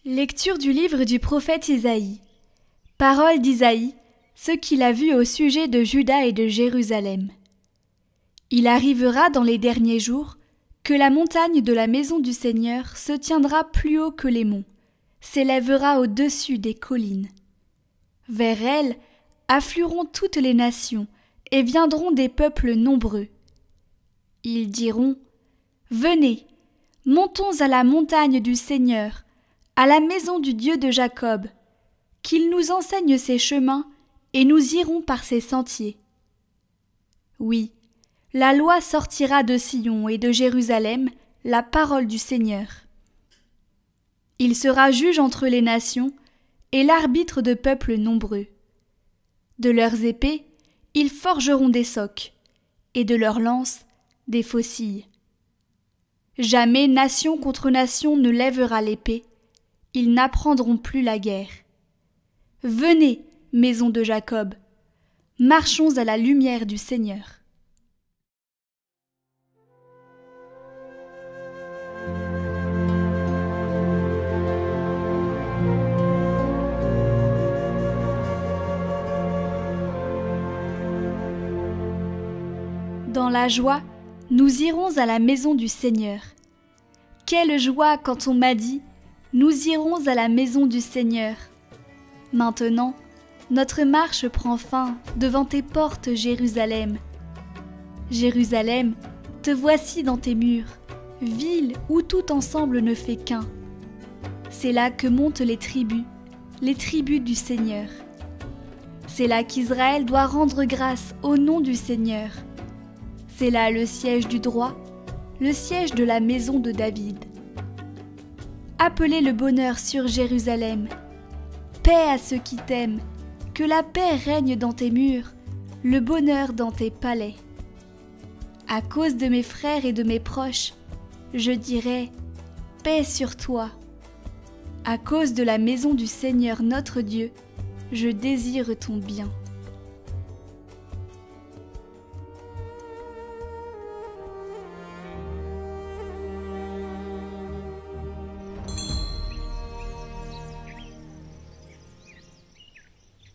Lecture du livre du prophète Isaïe. Parole d'Isaïe, ce qu'il a vu au sujet de Juda et de Jérusalem. Il arrivera dans les derniers jours que la montagne de la maison du Seigneur se tiendra plus haut que les monts, s'élèvera au-dessus des collines. Vers elle afflueront toutes les nations et viendront des peuples nombreux. Ils diront : Venez, montons à la montagne du Seigneur, à la maison du Dieu de Jacob, qu'il nous enseigne ses chemins et nous irons par ses sentiers. Oui, la loi sortira de Sion et de Jérusalem, la parole du Seigneur. Il sera juge entre les nations et l'arbitre de peuples nombreux. De leurs épées, ils forgeront des socs, et de leurs lances, des faucilles. Jamais nation contre nation ne lèvera l'épée, ils n'apprendront plus la guerre. Venez, maison de Jacob, marchons à la lumière du Seigneur. Dans la joie, nous irons à la maison du Seigneur. Quelle joie quand on m'a dit : nous irons à la maison du Seigneur. Maintenant, notre marche prend fin devant tes portes, Jérusalem. Jérusalem, te voici dans tes murs, ville où tout ensemble ne fait qu'un. C'est là que montent les tribus du Seigneur. C'est là qu'Israël doit rendre grâce au nom du Seigneur. C'est là le siège du droit, le siège de la maison de David. Appelez le bonheur sur Jérusalem. Paix à ceux qui t'aiment, que la paix règne dans tes murs, le bonheur dans tes palais. À cause de mes frères et de mes proches, je dirai paix sur toi. À cause de la maison du Seigneur notre Dieu, je désire ton bien.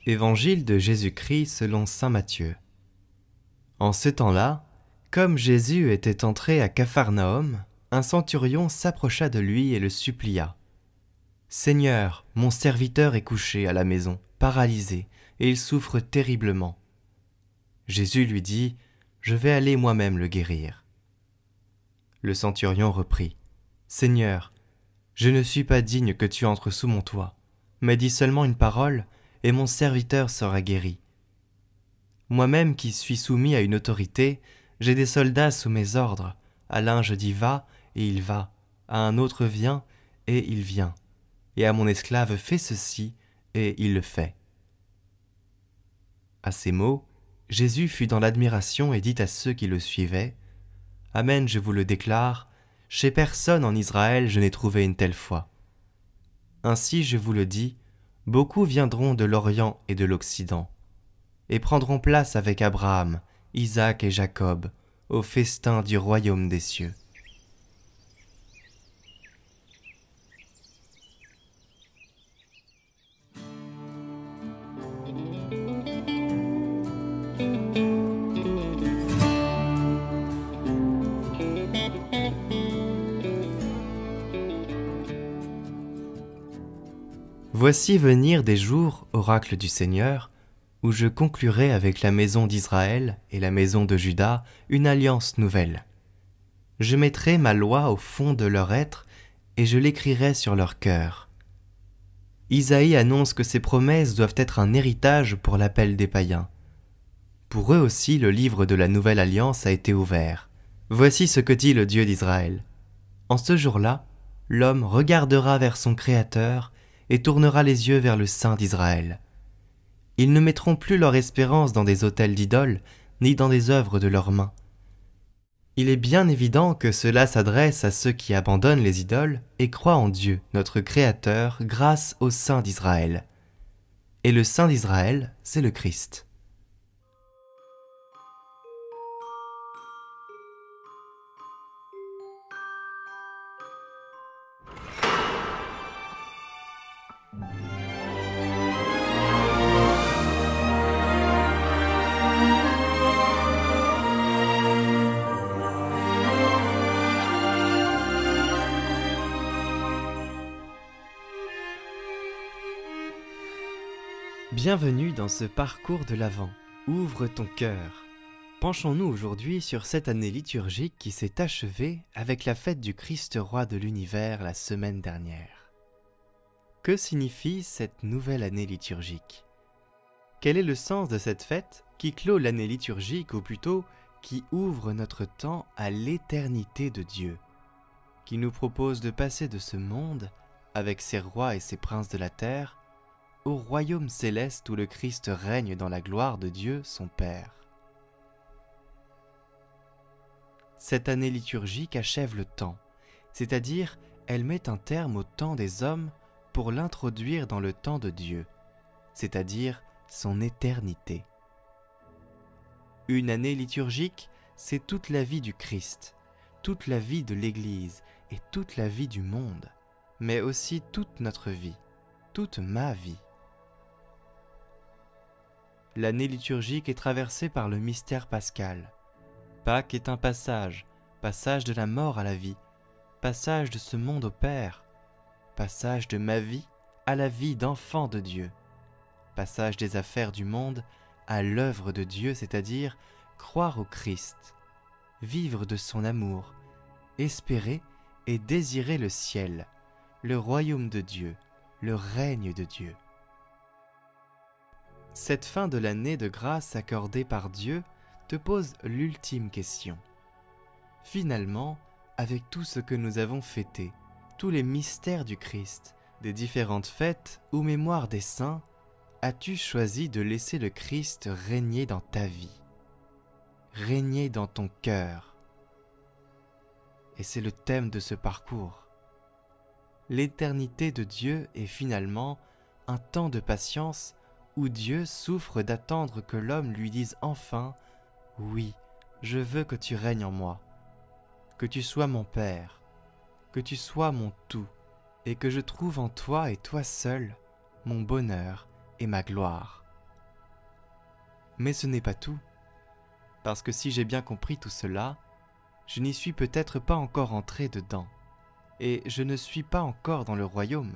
Évangile de Jésus-Christ selon saint Matthieu. En ce temps-là, comme Jésus était entré à Capharnaüm, un centurion s'approcha de lui et le supplia. « Seigneur, mon serviteur est couché à la maison, paralysé, et il souffre terriblement. » Jésus lui dit : « Je vais aller moi-même le guérir. » Le centurion reprit : « Seigneur, je ne suis pas digne que tu entres sous mon toit, mais dis seulement une parole, et mon serviteur sera guéri. Moi-même qui suis soumis à une autorité, j'ai des soldats sous mes ordres. À l'un je dis va, et il va. À un autre viens, et il vient. Et à mon esclave fais ceci, et il le fait. » À ces mots, Jésus fut dans l'admiration et dit à ceux qui le suivaient : « Amen, je vous le déclare, chez personne en Israël je n'ai trouvé une telle foi. Ainsi je vous le dis, beaucoup viendront de l'Orient et de l'Occident, et prendront place avec Abraham, Isaac et Jacob, au festin du royaume des cieux. » Voici venir des jours, oracle du Seigneur, où je conclurai avec la maison d'Israël et la maison de Juda une alliance nouvelle. Je mettrai ma loi au fond de leur être et je l'écrirai sur leur cœur. Isaïe annonce que ces promesses doivent être un héritage pour l'appel des païens. Pour eux aussi, le livre de la nouvelle alliance a été ouvert. Voici ce que dit le Dieu d'Israël. En ce jour-là, l'homme regardera vers son Créateur et tournera les yeux vers le Saint d'Israël. Ils ne mettront plus leur espérance dans des autels d'idoles, ni dans des œuvres de leurs mains. Il est bien évident que cela s'adresse à ceux qui abandonnent les idoles et croient en Dieu, notre Créateur, grâce au Saint d'Israël. Et le Saint d'Israël, c'est le Christ. Bienvenue dans ce parcours de l'Avent. Ouvre ton cœur. Penchons-nous aujourd'hui sur cette année liturgique qui s'est achevée avec la fête du Christ roi de l'univers la semaine dernière. Que signifie cette nouvelle année liturgique? Quel est le sens de cette fête qui clôt l'année liturgique, ou plutôt qui ouvre notre temps à l'éternité de Dieu, qui nous propose de passer de ce monde, avec ses rois et ses princes de la terre, au royaume céleste où le Christ règne dans la gloire de Dieu, son Père. Cette année liturgique achève le temps, c'est-à-dire elle met un terme au temps des hommes pour l'introduire dans le temps de Dieu, c'est-à-dire son éternité. Une année liturgique, c'est toute la vie du Christ, toute la vie de l'Église et toute la vie du monde, mais aussi toute notre vie, toute ma vie. L'année liturgique est traversée par le mystère pascal. Pâques est un passage, passage de la mort à la vie, passage de ce monde au Père, passage de ma vie à la vie d'enfant de Dieu, passage des affaires du monde à l'œuvre de Dieu, c'est-à-dire croire au Christ, vivre de son amour, espérer et désirer le ciel, le royaume de Dieu, le règne de Dieu. Cette fin de l'année de grâce accordée par Dieu te pose l'ultime question. Finalement, avec tout ce que nous avons fêté, tous les mystères du Christ, des différentes fêtes ou mémoires des saints, as-tu choisi de laisser le Christ régner dans ta vie, régner dans ton cœur? Et c'est le thème de ce parcours. L'éternité de Dieu est finalement un temps de patience où Dieu souffre d'attendre que l'homme lui dise enfin « Oui, je veux que tu règnes en moi, que tu sois mon Père, que tu sois mon tout, et que je trouve en toi et toi seul mon bonheur et ma gloire. » Mais ce n'est pas tout, parce que si j'ai bien compris tout cela, je n'y suis peut-être pas encore entré dedans, et je ne suis pas encore dans le royaume.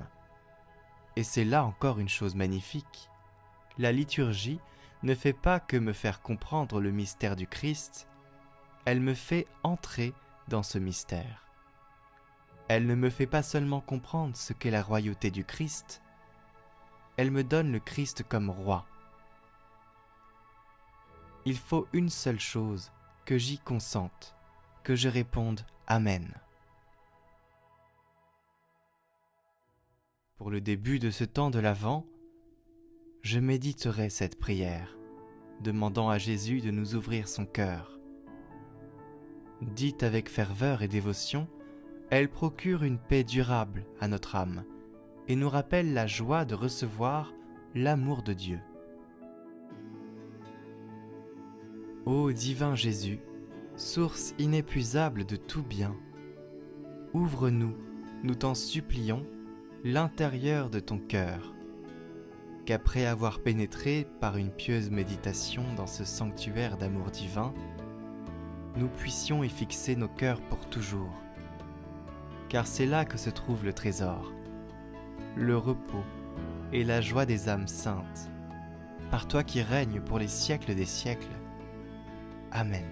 Et c'est là encore une chose magnifique. La liturgie ne fait pas que me faire comprendre le mystère du Christ, elle me fait entrer dans ce mystère. Elle ne me fait pas seulement comprendre ce qu'est la royauté du Christ, elle me donne le Christ comme roi. Il faut une seule chose, que j'y consente, que je réponde « Amen ». Pour le début de ce temps de l'Avent, je méditerai cette prière, demandant à Jésus de nous ouvrir son cœur. Dite avec ferveur et dévotion, elle procure une paix durable à notre âme et nous rappelle la joie de recevoir l'amour de Dieu. Ô divin Jésus, source inépuisable de tout bien, ouvre-nous, nous t'en supplions, l'intérieur de ton cœur, qu'après avoir pénétré par une pieuse méditation dans ce sanctuaire d'amour divin, nous puissions y fixer nos cœurs pour toujours, car c'est là que se trouve le trésor, le repos et la joie des âmes saintes, par toi qui règnes pour les siècles des siècles. Amen.